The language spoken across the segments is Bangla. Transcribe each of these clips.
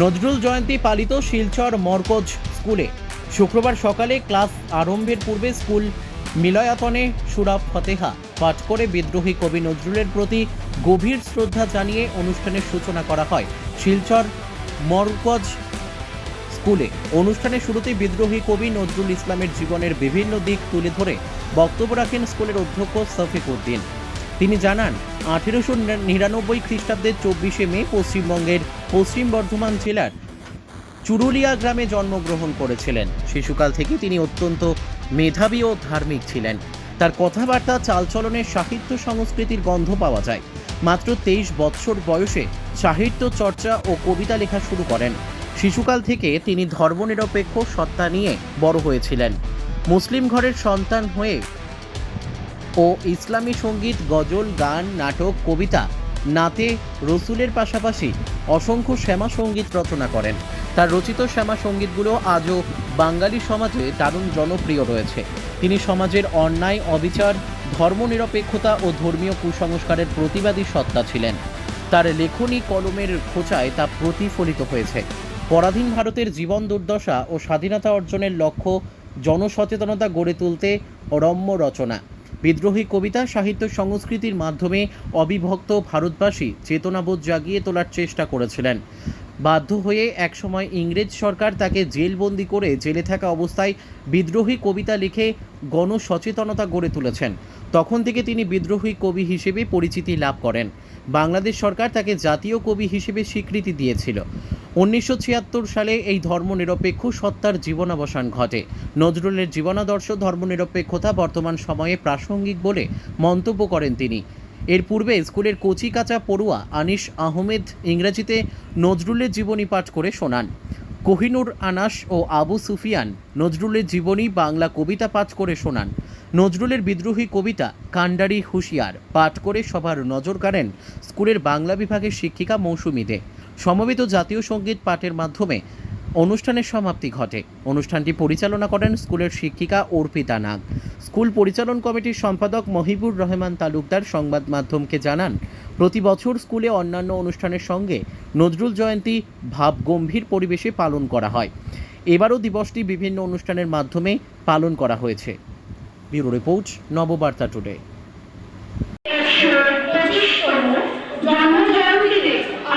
নজরুল জয়ন্তী পালিত শিলচর মরকজ স্কুলে শুক্রবার সকালে ক্লাস আরম্ভের পূর্বে স্কুল মিলনায়তনে সূরা ফাতিহা পাঠ করে বিদ্রোহী কবি নজরুলের প্রতি গভীর শ্রদ্ধা জানিয়ে অনুষ্ঠানের সূচনা করা হয়। শিলচর মরকজ স্কুলে অনুষ্ঠানের শুরুতেই বিদ্রোহী কবি নজরুল ইসলামের জীবনের বিভিন্ন দিক তুলে ধরে বক্তব্য রাখেন স্কুলের অধ্যক্ষ শফিক উদ্দিন। তিনি জানান, 1899 খ্রিস্টাব্দের 24শে মে পশ্চিমবঙ্গের পশ্চিম বর্ধমান জেলার চুরুলিয়া গ্রামে জন্মগ্রহণ করেছিলেন। শিশুকাল থেকে তিনি অত্যন্ত মেধাবী ও ধার্মিক ছিলেন। তার কথাবার্তা, চালচলনে সাহিত্য সংস্কৃতির গন্ধ পাওয়া যায়। মাত্র 23 বৎসর বয়সে সাহিত্য চর্চা ও কবিতা লেখা শুরু করেন। শিশুকাল থেকে তিনি ধর্মনিরপেক্ষ সত্তা নিয়ে বড় হয়েছিলেন। মুসলিম ঘরের সন্তান হয়ে ও ইসলামী সঙ্গীত, গজল, গান, নাটক, কবিতা, নাতে রসুলের পাশাপাশি অসংখ্য শ্যামা সঙ্গীত রচনা করেন। তার রচিত শ্যামা সঙ্গীতগুলো আজও বাঙালি সমাজে দারুণ জনপ্রিয় রয়েছে। তিনি সমাজের অন্যায়, অবিচার, ধর্মনিরপেক্ষতা ও ধর্মীয় কুসংস্কারের প্রতিবাদী সত্তা ছিলেন। তার লেখনী কলমের খোঁচায় তা প্রতিফলিত হয়েছে। পরাধীন ভারতের জীবন দুর্দশা ও স্বাধীনতা অর্জনের লক্ষ্য জনসচেতনতা গড়ে তুলতে রম্য রচনা, বিদ্রোহী কবিতা, সাহিত্য সংস্কৃতির মাধ্যমে অবিভক্ত ভারতবাসী চেতনাবোধ জাগিয়ে তোলার চেষ্টা করেছিলেন। বাধ্য হয়ে একসময় ইংরেজ সরকার তাকে জেলবন্দি করে জেলে থাকা অবস্থায় বিদ্রোহী কবিতা লিখে গণসচেতনতা গড়ে তুলেছেন। তখন থেকে তিনি বিদ্রোহী কবি হিসেবে পরিচিতি লাভ করেন। বাংলাদেশ সরকার তাকে জাতীয় কবি হিসেবে স্বীকৃতি দিয়েছিল। 1976 সালে এই ধর্মনিরপেক্ষ সত্তার জীবনাবসান ঘটে। নজরুলের জীবনাদর্শ, ধর্মনিরপেক্ষতা বর্তমান সময়ে প্রাসঙ্গিক বলে মন্তব্য করেন তিনি। এর পূর্বে স্কুলের কচি কাঁচা পড়ুয়া আনিস আহমেদ ইংরেজিতে নজরুলের জীবনী পাঠ করে শোনান। কোহিনুর আনাস ও আবু সুফিয়ান নজরুলের জীবনী বাংলা কবিতা পাঠ করে শোনান। নজরুলের বিদ্রোহী কবিতা কান্ডারি হুঁশিয়ার পাঠ করে সবার নজর কাড়েন স্কুলের বাংলা বিভাগের শিক্ষিকা মৌসুমী দে। সমবেত জাতীয় সঙ্গীত পাঠের মাধ্যমে অনুষ্ঠানের সমাপ্তি ঘটে। অনুষ্ঠানটি পরিচালনা করেন স্কুলের শিক্ষিকা অর্পিতা নাগ। স্কুল পরিচালন কমিটির সম্পাদক মহিবুর রহমান তালুকদার সংবাদ মাধ্যমকে জানান, প্রতি বছর স্কুলে অন্যান্য অনুষ্ঠানের সঙ্গে নজরুল জয়ন্তী ভাবগম্ভীর পরিবেশে পালন করা হয়। এবারও দিবসটি বিভিন্ন অনুষ্ঠানের মাধ্যমে পালন করা হয়েছে। Bureau report, Nababarta today.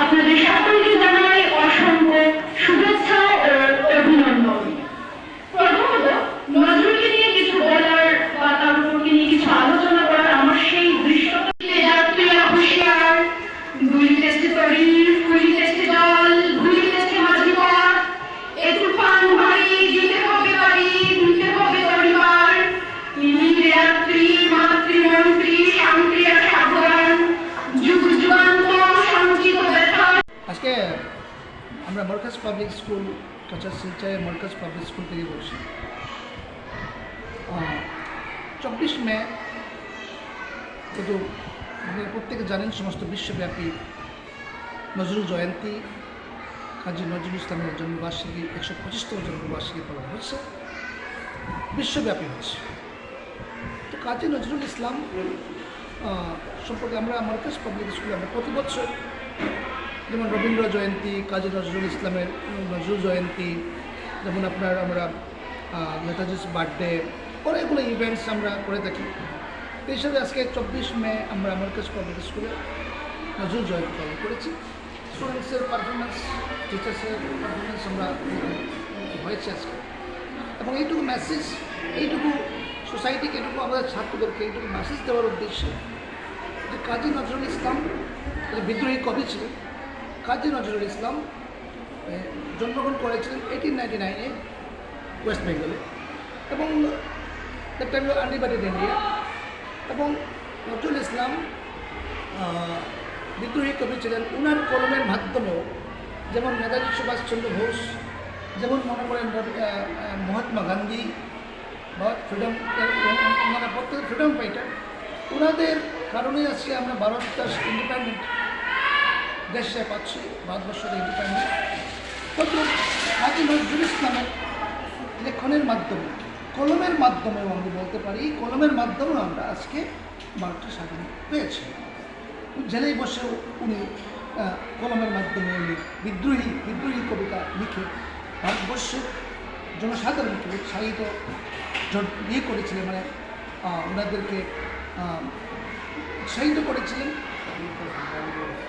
আপনাদের সকলকে জানাই অসংখ্য শুভেচ্ছা ও অভিনন্দন। প্রথমত, নজরুলকে নিয়ে কিছু বলার বা তার উপরকে নিয়ে কিছু আলোচনা করার আমার সেই দৃশ্যকে যাত্রীরা হুঁশিয়ার, গুলিতেছে তরি, ফুলিতেছে জল, ভুলিতেছে মাঝি পথ, একটু পান ভারী, দিতে হবে বাড়ি, দিতে হবে পরিবার, তিনি যাত্রী, মাতৃমন্ত্রী, শান্তি আর সাবধান, যুগ যুগান্ত সঞ্চিত ব্যথা। আজকে আমরা মরকজ পাবলিক স্কুল, কাঁচা শিলচরের মরকজ পাবলিক স্কুল থেকে বলছি। 24 মে কিন্তু আপনারা প্রত্যেকে জানেন সমস্ত বিশ্বব্যাপী নজরুল জয়ন্তী, কাজী নজরুল ইসলামের জন্মবার্ষিকী, 125তম জন্মবার্ষিকী পালন হচ্ছে, বিশ্বব্যাপী হচ্ছে। তো কাজী নজরুল ইসলাম সম্পর্কে আমরা মরকজ পাবলিক স্কুলে আমরা প্রতি বছর যেমন রবীন্দ্র জয়ন্তী, কাজী নজরুল ইসলামের নজরুল জয়ন্তী, যেমন আপনার আমরা নেতাজির বার্থডে, অনেকগুলো ইভেন্টস আমরা করে থাকি। এই হিসাবে আজকে 24 মে আমরা মরকজ পাবলিক স্কুলে নজরুল জয়ন্তী পালন করেছি। স্টুডেন্টসের পারফরমেন্স, টিচার্সের পারফরমেন্স আমরা হয়েছে আজকে। এবং এইটুকু মেসেজ, এইটুকু সোসাইটিকে, এইটুকু আমাদের ছাত্রদেরকে এইটুকু মেসেজ দেওয়ার উদ্দেশ্যে যে কাজী নজরুল ইসলাম বিদ্রোহী কবি ছিলেন। কাজী নজরুল ইসলাম জন্মগ্রহণ করেছিলেন 1899-এ ওয়েস্ট বেঙ্গলে, এবং দ্যাট টাইম আনডিভাইডেড ইন্ডিয়া। এবং নজরুল ইসলাম বিদ্রোহী কবি ছিলেন। ওনার কলমের মাধ্যমেও যেমন নেতাজি সুভাষচন্দ্র বোস, যেমন মনে করেন মহাত্মা গান্ধী বা ফ্রিডম, ওনারা প্রত্যেক ফ্রিডম ফাইটার, ওনাদের কারণে আজকে আমরা ভারতটা ইন্ডিপেন্ডেন্ট দেশে পাচ্ছি, ভারতবর্ষের ইন্ডিপেন্ডেন্ট। কিন্তু কাজী নজরুল ইসলামের লেখনের মাধ্যমে, কলমের মাধ্যমেও আমরা বলতে পারি, কলমের মাধ্যমেও আমরা আজকে ভারতটা স্বাধীন পেয়েছি। জেলেই বসে উনি কলমের মাধ্যমে উনি বিদ্রোহী কবিতা লিখে ভারতবর্ষের জনসাধারণকে উৎসাহিত ইয়ে করেছিলেন, মানে ওনাদেরকে উৎসাহিত করেছিলেন।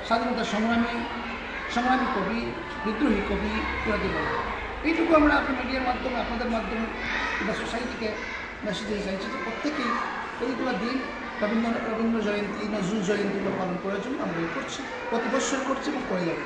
স্বাধীনতা সংগ্রামী কবি, বিদ্রোহী কবি ওনাকে বলে। এইটুকু আমরা আপনার মিডিয়ার মাধ্যমে, আপনাদের মাধ্যমে বা সোসাইটিকে মেসেজ দিতে চাইছি যে প্রত্যেকেই এইগুলো দিন রবীন্দ্র জয়ন্তী, নজরুল জয়ন্তীগুলো পালন করার জন্য আমরা করছি, প্রতি বছর করছি এবং করে যাবো।